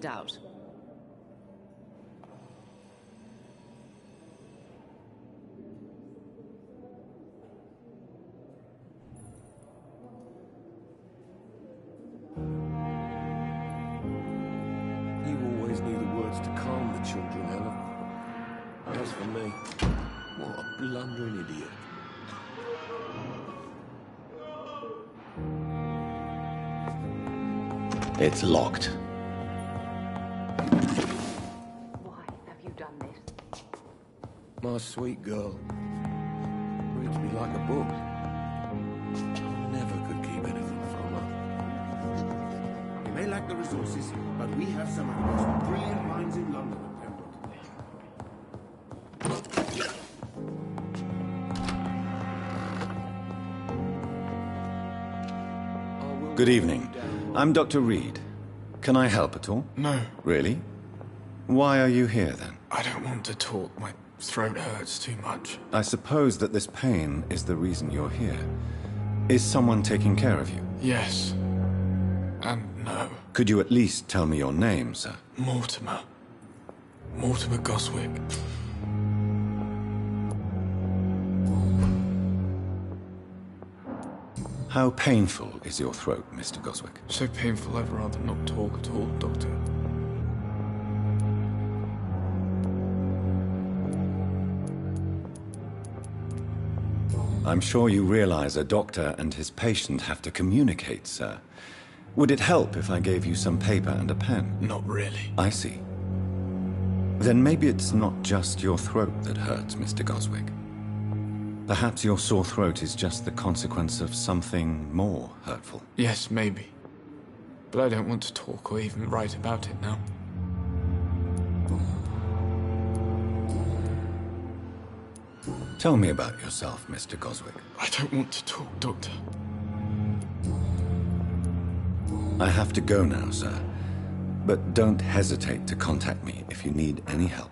Doubt. You always knew the words to calm the children, Ella. As for me, what a blundering idiot. It's locked. Why have you done this? My sweet girl. Reads me like a book. I never could keep anything from her. We may lack the resources, but we have some of the most brilliant minds in London at Pembroke. Good evening. I'm Dr. Reed. Can I help at all? No. Really? Why are you here then? I don't want to talk. My throat hurts too much. I suppose that this pain is the reason you're here. Is someone taking care of you? Yes. And no. Could you at least tell me your name, sir? Mortimer. Mortimer Goswick. How painful is your throat, Mr. Goswick? So painful I'd rather not talk at all, Doctor. I'm sure you realize a doctor and his patient have to communicate, sir. Would it help if I gave you some paper and a pen? Not really. I see. Then maybe it's not just your throat that hurts, Mr. Goswick. Perhaps your sore throat is just the consequence of something more hurtful. Yes, maybe. But I don't want to talk or even write about it now. Tell me about yourself, Mr. Goswick. I don't want to talk, Doctor. I have to go now, sir. But don't hesitate to contact me if you need any help.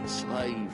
Slave.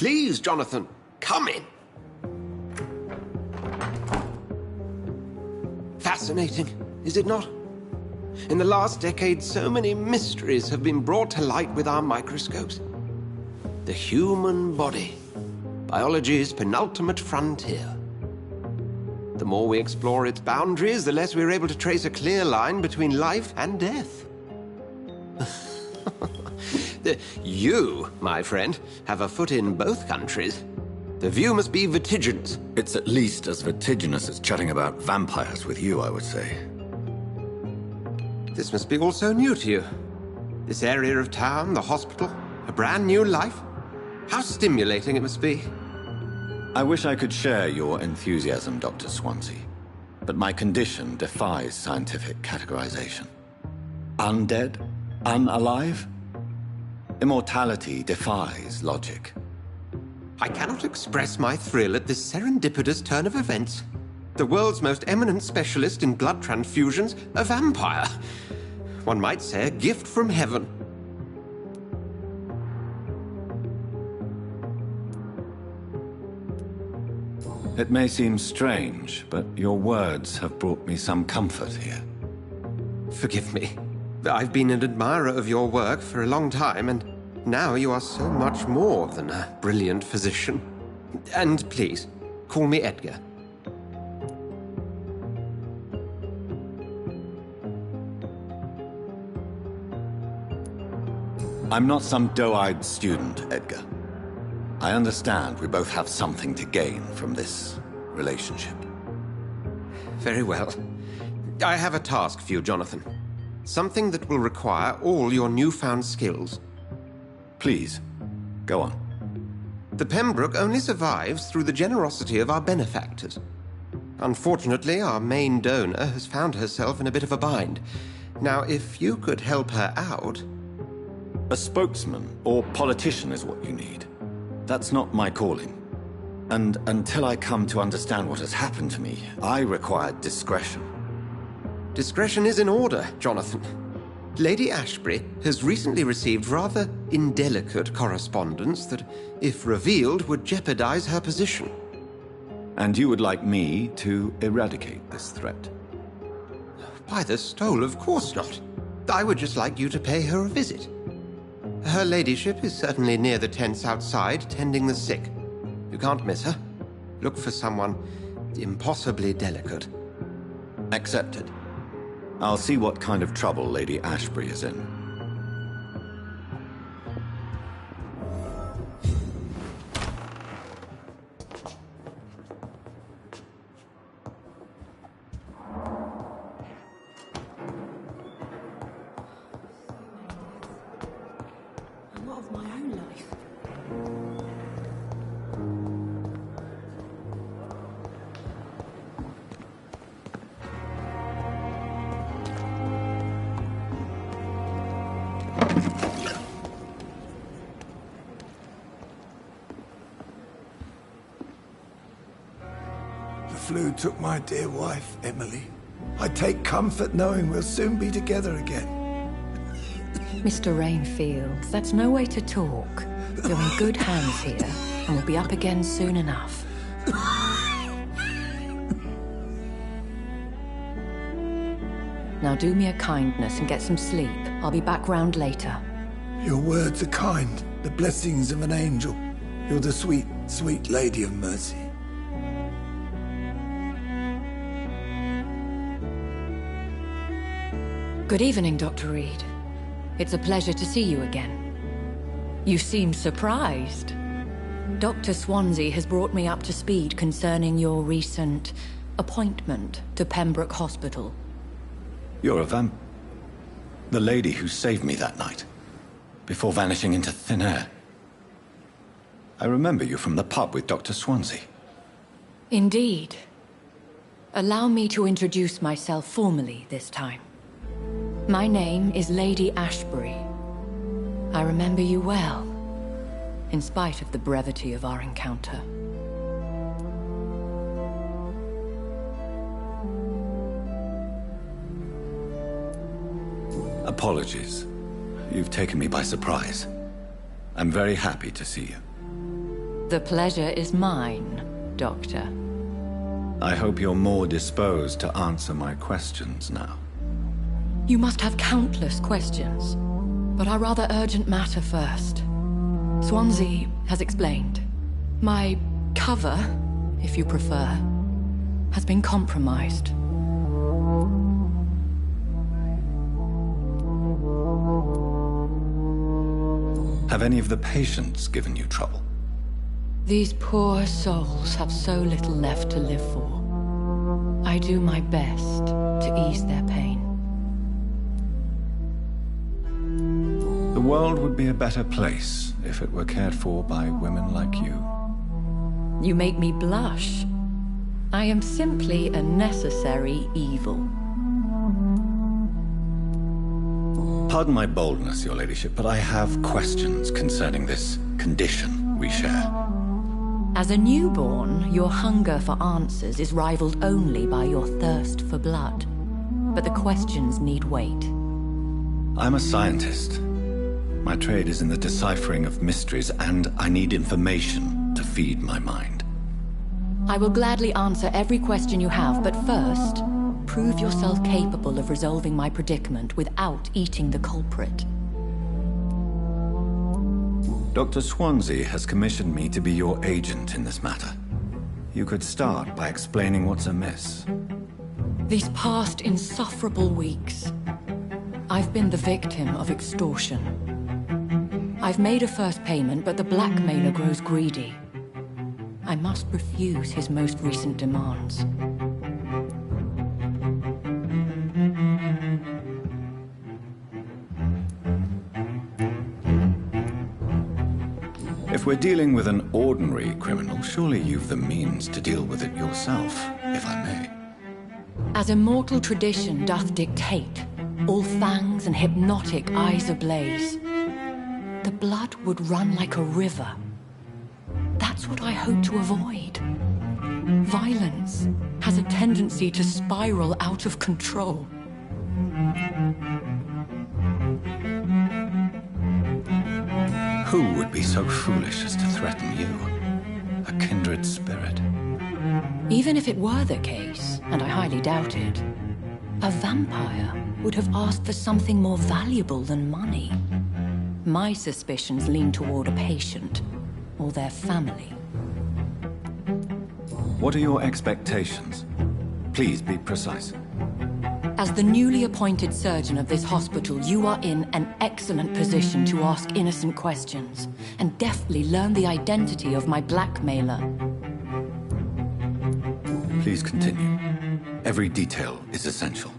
Please, Jonathan, come in. Fascinating, is it not? In the last decade, so many mysteries have been brought to light with our microscopes. The human body, biology's penultimate frontier. The more we explore its boundaries, the less we're able to trace a clear line between life and death. You, my friend, have a foot in both countries. The view must be vertiginous. It's at least as vertiginous as chatting about vampires with you, I would say. This must be all so new to you. This area of town, the hospital, a brand new life. How stimulating it must be. I wish I could share your enthusiasm, Dr. Swansea, but my condition defies scientific categorization. Undead? Unalive? Immortality defies logic. I cannot express my thrill at this serendipitous turn of events. The world's most eminent specialist in blood transfusions, a vampire. One might say a gift from heaven. It may seem strange, but your words have brought me some comfort here. Forgive me. I've been an admirer of your work for a long time, and now you are so much more than a brilliant physician. And please, call me Edgar. I'm not some doe-eyed student, Edgar. I understand we both have something to gain from this relationship. Very well. I have a task for you, Jonathan. Something that will require all your newfound skills. Please, go on. The Pembroke only survives through the generosity of our benefactors. Unfortunately, our main donor has found herself in a bit of a bind. Now, if you could help her out... A spokesman or politician is what you need. That's not my calling. And until I come to understand what has happened to me, I require discretion. Discretion is in order, Jonathan. Lady Ashbury has recently received rather indelicate correspondence that, if revealed, would jeopardize her position. And you would like me to eradicate this threat? By the stole, of course not. I would just like you to pay her a visit. Her ladyship is certainly near the tents outside, tending the sick. You can't miss her. Look for someone impossibly delicate. Accepted. I'll see what kind of trouble Lady Ashbury is in. And what of my own life? The flu took my dear wife, Emily. I take comfort knowing we'll soon be together again. Mr. Rainfield, that's no way to talk. You're in good hands here, and we'll be up again soon enough. Now do me a kindness and get some sleep. I'll be back round later. Your words are kind, the blessings of an angel. You're the sweet, sweet Lady of Mercy. Good evening, Dr. Reed. It's a pleasure to see you again. You seem surprised. Dr. Swansea has brought me up to speed concerning your recent appointment to Pembroke Hospital. You're a the lady who saved me that night, before vanishing into thin air. I remember you from the pub with Dr. Swansea. Indeed. Allow me to introduce myself formally this time. My name is Lady Ashbury. I remember you well, in spite of the brevity of our encounter. Apologies. You've taken me by surprise. I'm very happy to see you. The pleasure is mine, Doctor. I hope you're more disposed to answer my questions now. You must have countless questions, but our rather urgent matter first. Swansea has explained. My cover, if you prefer, has been compromised. Have any of the patients given you trouble? These poor souls have so little left to live for. I do my best to ease their pain. The world would be a better place if it were cared for by women like you. You make me blush. I am simply a necessary evil. Pardon my boldness, Your Ladyship, but I have questions concerning this condition we share. As a newborn, your hunger for answers is rivaled only by your thirst for blood. But the questions need wait. I'm a scientist. My trade is in the deciphering of mysteries, and I need information to feed my mind. I will gladly answer every question you have, but first, prove yourself capable of resolving my predicament without eating the culprit. Dr. Swansea has commissioned me to be your agent in this matter. You could start by explaining what's amiss. These past insufferable weeks, I've been the victim of extortion. I've made a first payment, but the blackmailer grows greedy. I must refuse his most recent demands. If we're dealing with an ordinary criminal, surely you've the means to deal with it yourself, if I may. As immortal tradition doth dictate, all fangs and hypnotic eyes ablaze, the blood would run like a river. That's what I hope to avoid. Violence has a tendency to spiral out of control. Who would be so foolish as to threaten you? A kindred spirit. Even if it were the case, and I highly doubt it, a vampire would have asked for something more valuable than money. My suspicions lean toward a patient, or their family. What are your expectations? Please be precise. As the newly appointed surgeon of this hospital, you are in an excellent position to ask innocent questions and deftly learn the identity of my blackmailer. Please continue. Every detail is essential.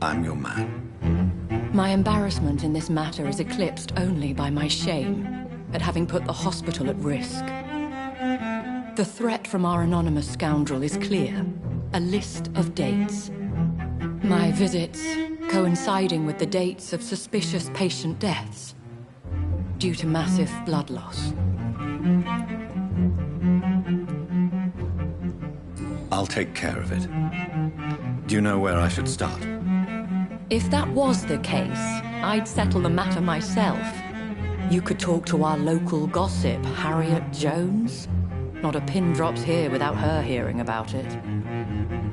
I'm your man. My embarrassment in this matter is eclipsed only by my shame at having put the hospital at risk. The threat from our anonymous scoundrel is clear. A list of dates. My visits coinciding with the dates of suspicious patient deaths due to massive blood loss. I'll take care of it. Do you know where I should start? If that was the case, I'd settle the matter myself. You could talk to our local gossip, Harriet Jones. Not a pin drops here without her hearing about it.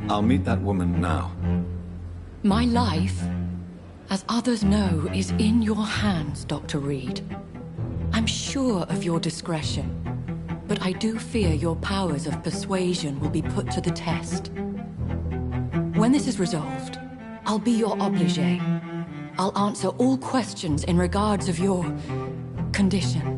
I'll meet that woman now. My life, as others know, is in your hands, Dr. Reed. I'm sure of your discretion, but I do fear your powers of persuasion will be put to the test. When this is resolved, I'll be your obligé. I'll answer all questions in regards of your condition.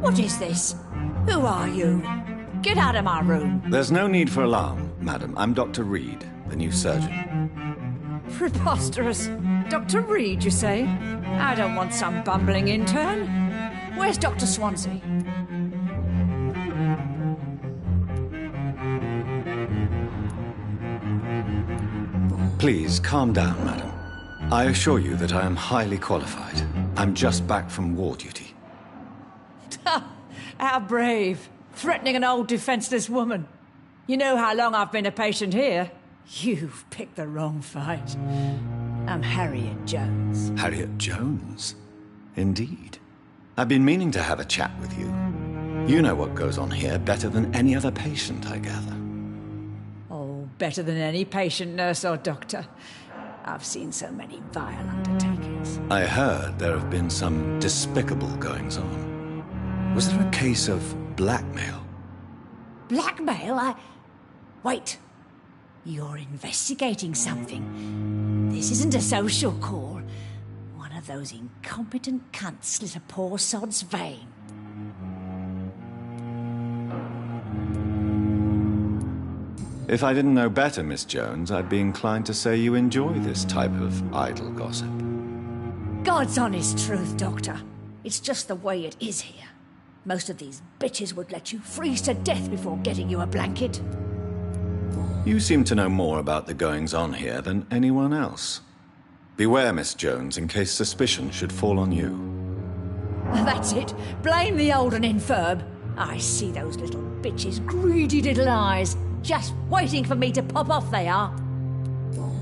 What is this? Who are you? Get out of my room. There's no need for alarm, madam. I'm Dr. Reed, the new surgeon. Preposterous. Dr. Reed, you say? I don't want some bumbling intern. Where's Dr. Swansea? Please, calm down, madam. I assure you that I am highly qualified. I'm just back from war duty. How brave. Threatening an old defenseless woman. You know how long I've been a patient here? You've picked the wrong fight. I'm Harriet Jones. Harriet Jones? Indeed. I've been meaning to have a chat with you. You know what goes on here better than any other patient, I gather. Oh, better than any patient, nurse or doctor. I've seen so many vile undertakings. I heard there have been some despicable goings-on. Was there a case of blackmail? Blackmail? Wait. You're investigating something. This isn't a social call. One of those incompetent cunts slit a poor sod's vein. If I didn't know better, Miss Jones, I'd be inclined to say you enjoy this type of idle gossip. God's honest truth, Doctor. It's just the way it is here. Most of these bitches would let you freeze to death before getting you a blanket. You seem to know more about the goings-on here than anyone else. Beware, Miss Jones, in case suspicion should fall on you. That's it. Blame the old and infirm. I see those little bitches' greedy little eyes. Just waiting for me to pop off they are.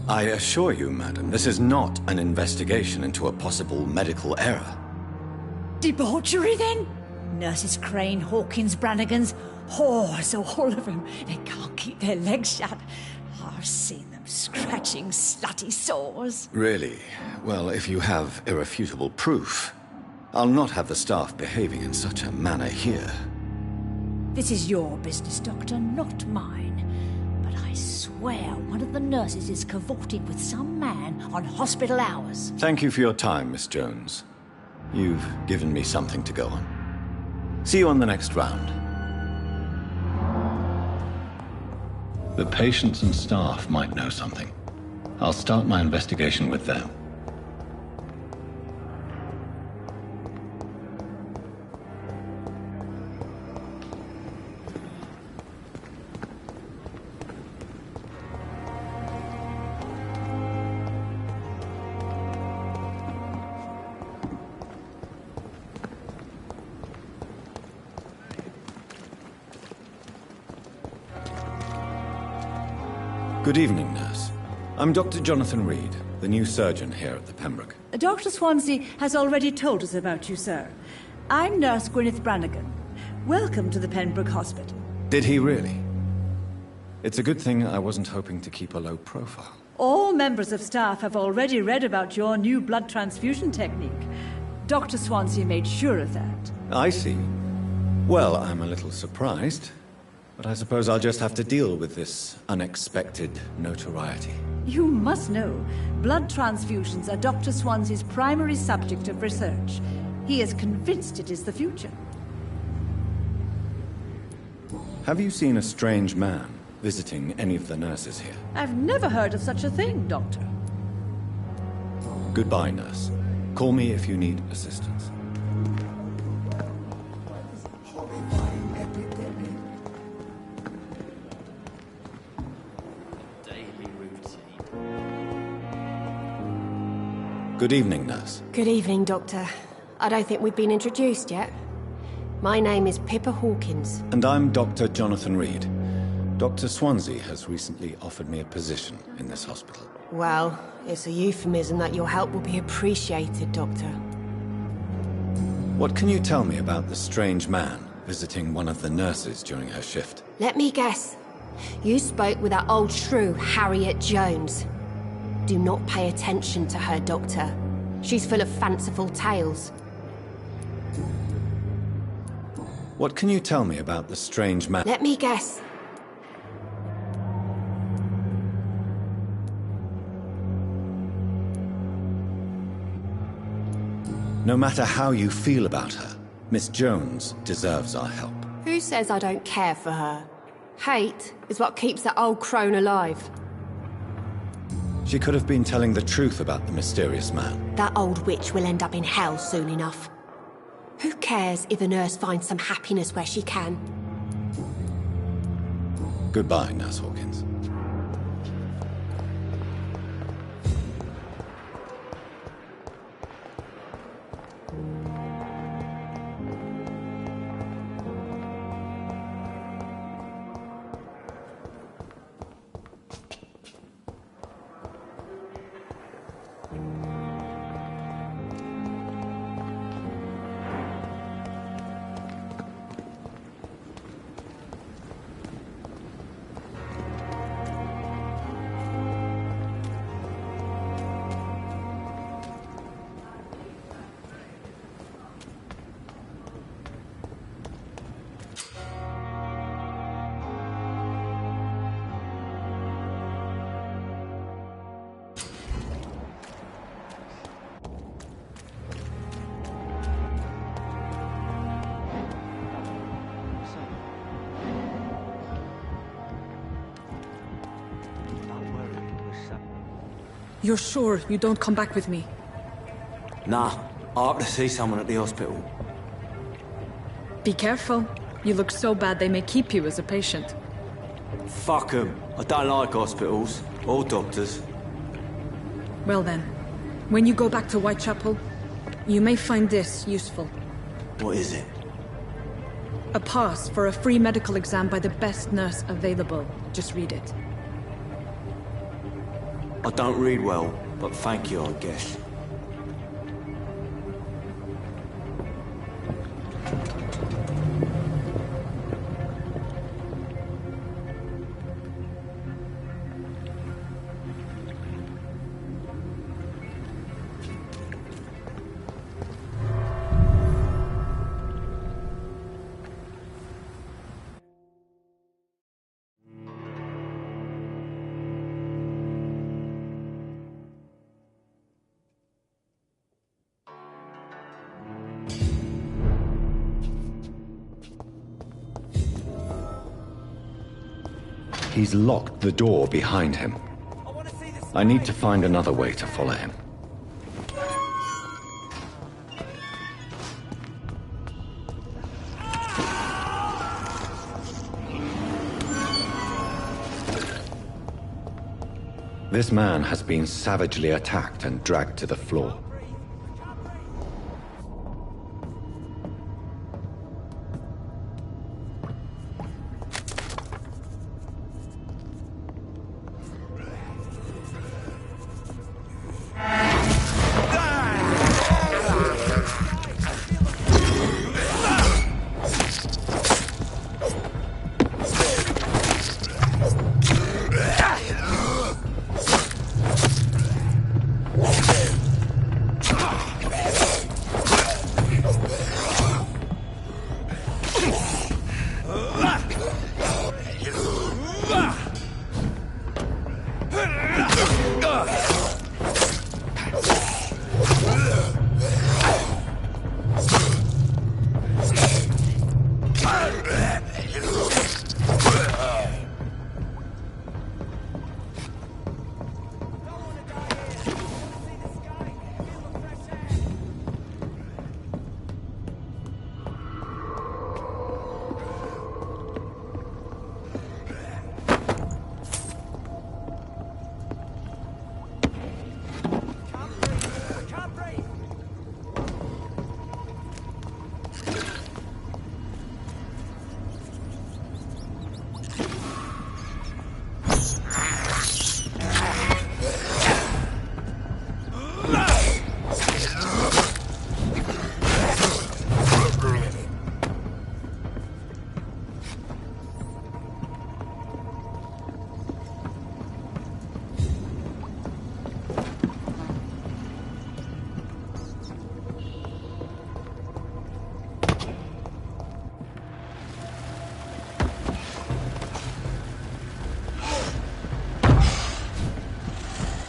I assure you, madam, this is not an investigation into a possible medical error. Debauchery, then? Nurses Crane, Hawkins, Brannigans, whores, all of them. They can't keep their legs shut. I've seen them scratching slutty sores. Really? Well, if you have irrefutable proof, I'll not have the staff behaving in such a manner here. This is your business, Doctor, not mine. But I swear one of the nurses is cavorting with some man on hospital hours. Thank you for your time, Miss Jones. You've given me something to go on. See you on the next round. The patients and staff might know something. I'll start my investigation with them. Good evening, nurse. I'm Dr. Jonathan Reed, the new surgeon here at the Pembroke. Dr. Swansea has already told us about you, sir. I'm Nurse Gwyneth Brannigan. Welcome to the Pembroke Hospital. Did he really? It's a good thing I wasn't hoping to keep a low profile. All members of staff have already read about your new blood transfusion technique. Dr. Swansea made sure of that. I see. Well, I'm a little surprised, but I suppose I'll just have to deal with this unexpected notoriety. You must know, blood transfusions are Dr. Swansea's primary subject of research. He is convinced it is the future. Have you seen a strange man visiting any of the nurses here? I've never heard of such a thing, Doctor. Goodbye, nurse. Call me if you need assistance. Good evening, nurse. Good evening, Doctor. I don't think we've been introduced yet. My name is Pippa Hawkins. And I'm Dr. Jonathan Reed. Dr. Swansea has recently offered me a position in this hospital. Well, it's a euphemism that your help will be appreciated, Doctor. What can you tell me about the strange man visiting one of the nurses during her shift? Let me guess. You spoke with that old shrew, Harriet Jones. Do not pay attention to her, Doctor. She's full of fanciful tales. What can you tell me about the strange man? Let me guess. No matter how you feel about her, Miss Jones deserves our help. Who says I don't care for her? Hate is what keeps that old crone alive. She could have been telling the truth about the mysterious man. That old witch will end up in hell soon enough. Who cares if a nurse finds some happiness where she can? Goodbye, Nurse Hawkins. You're sure you don't come back with me? Nah, I have to see someone at the hospital. Be careful. You look so bad they may keep you as a patient. Fuck 'em. I don't like hospitals. Or doctors. Well then, when you go back to Whitechapel, you may find this useful. What is it? A pass for a free medical exam by the best nurse available. Just read it. I don't read well, but thank you, I guess. He's locked the door behind him. I need to find another way to follow him. This man has been savagely attacked and dragged to the floor.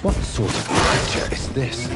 What sort of creature is this?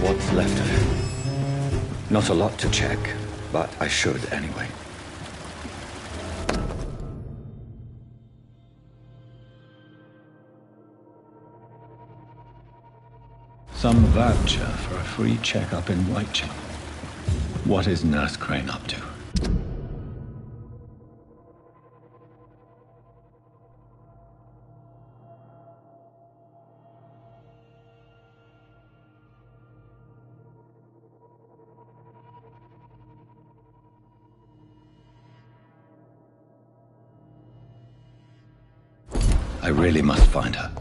what's left of him. Not a lot to check, but I should anyway. Some voucher for a free checkup in Whitechapel. What is Nurse Crane up to? I really must find her.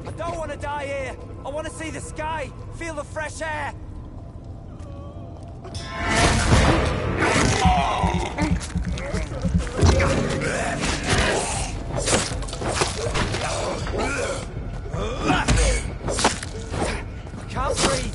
I don't want to die here. I want to see the sky, feel the fresh air. Can't breathe. Can't breathe.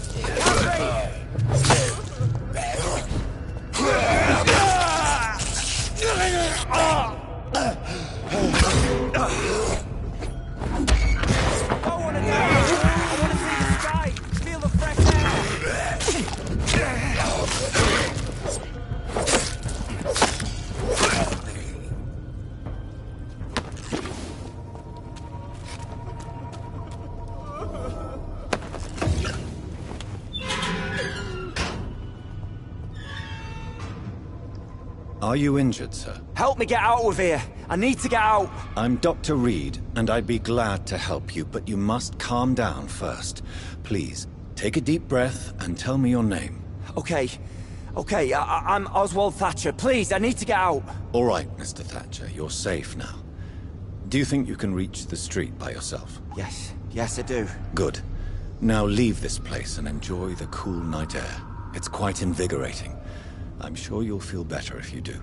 Are you injured, sir? Help me get out of here. I need to get out. I'm Dr. Reed, and I'd be glad to help you, but you must calm down first. Please, take a deep breath and tell me your name. Okay. I'm Oswald Thatcher. Please, I need to get out. All right, Mr. Thatcher, you're safe now. Do you think you can reach the street by yourself? Yes, I do. Good. Now leave this place and enjoy the cool night air. It's quite invigorating. I'm sure you'll feel better if you do.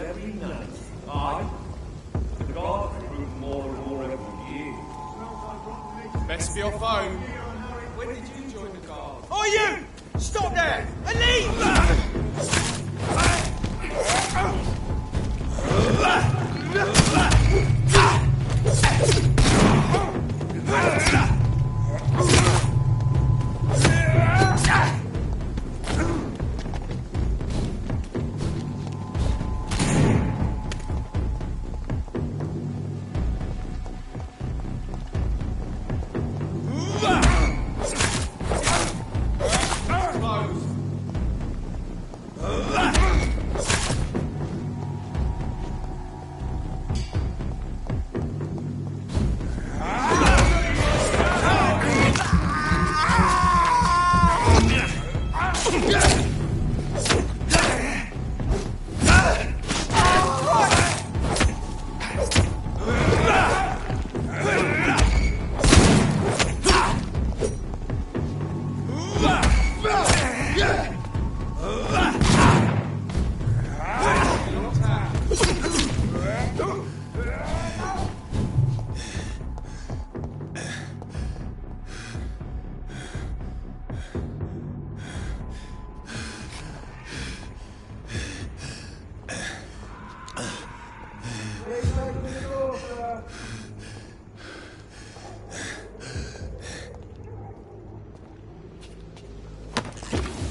every night. Aye. The guards recruit more and more every year. Best be your phone. When did you join the guard? Oh, you! Stop there! And leave!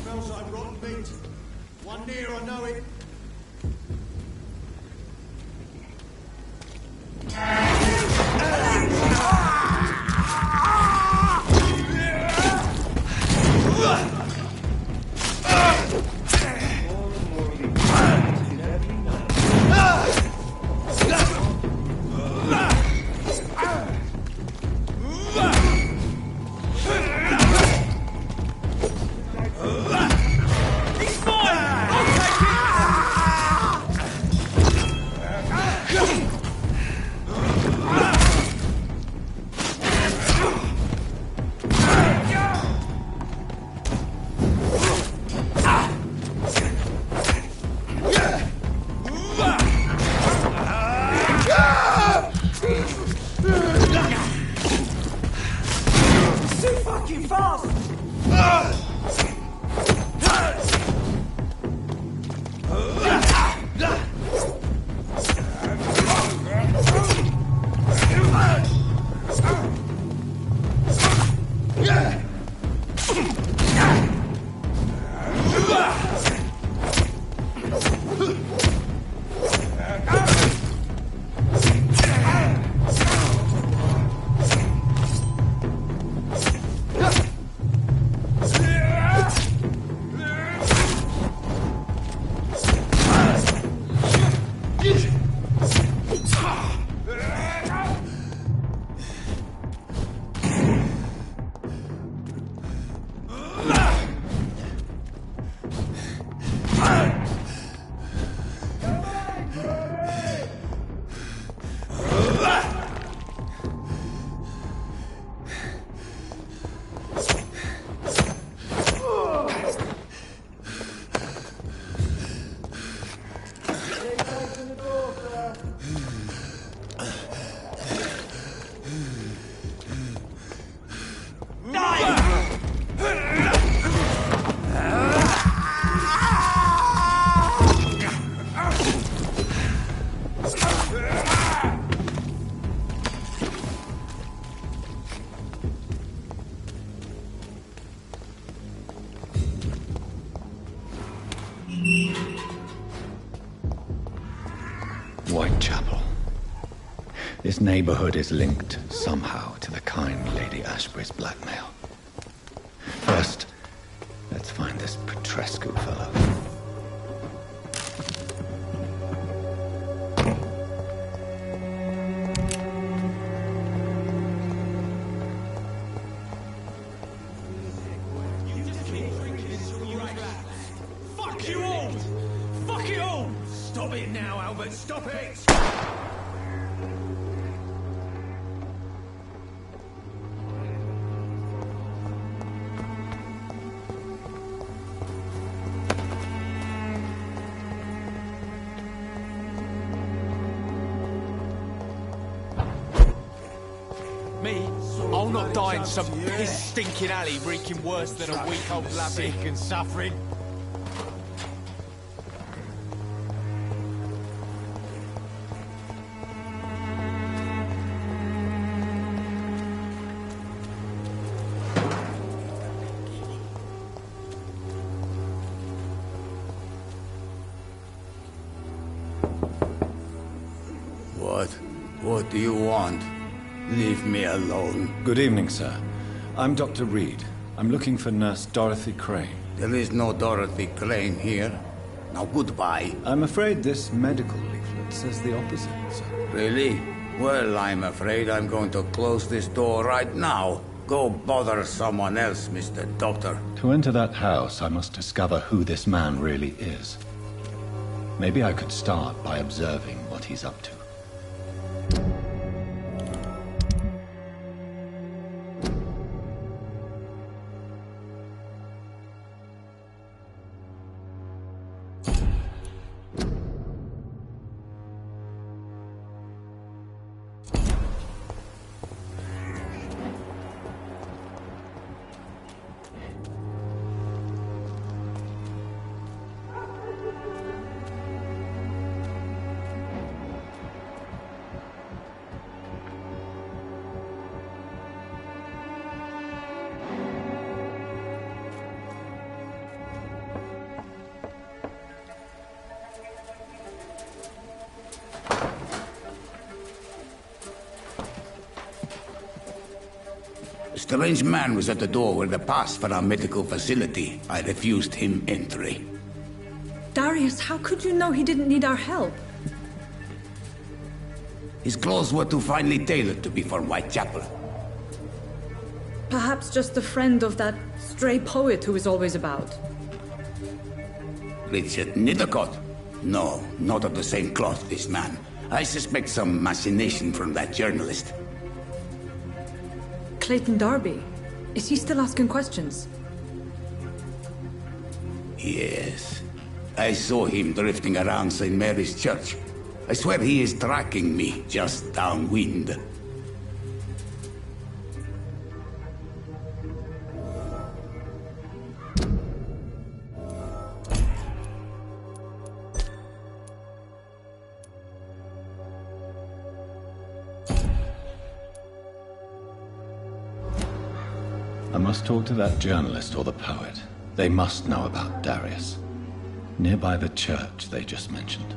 Smells like rotten meat. One near, I know it. Whitechapel. This neighborhood is linked somehow to the kind Lady Ashbury's blackmail. First, let's find this Petrescu fellow. Fuck you all! Fuck it all! Stop it now, Albert, stop it! You'll not die in some piss-stinking alley reeking worse than a week-old lappy. Sick and suffering. What do you want? Leave me alone. Good evening, sir. I'm Dr. Reed. I'm looking for Nurse Dorothy Crane. There is no Dorothy Crane here. Now goodbye. I'm afraid this medical leaflet says the opposite, sir. Really? Well, I'm afraid I'm going to close this door right now. Go bother someone else, Mr. Doctor. To enter that house, I must discover who this man really is. Maybe I could start by observing what he's up to. A strange man was at the door with a pass for our medical facility. I refused him entry. Darius, how could you know he didn't need our help? His clothes were too finely tailored to be for Whitechapel. Perhaps just a friend of that stray poet who is always about. Richard Nithercott? No, not of the same cloth, this man. I suspect some machination from that journalist. Clayton Darby. Is he still asking questions? Yes. I saw him drifting around St. Mary's Church. I swear he is tracking me just downwind. I must talk to that journalist or the poet. They must know about Darius. Nearby the church they just mentioned.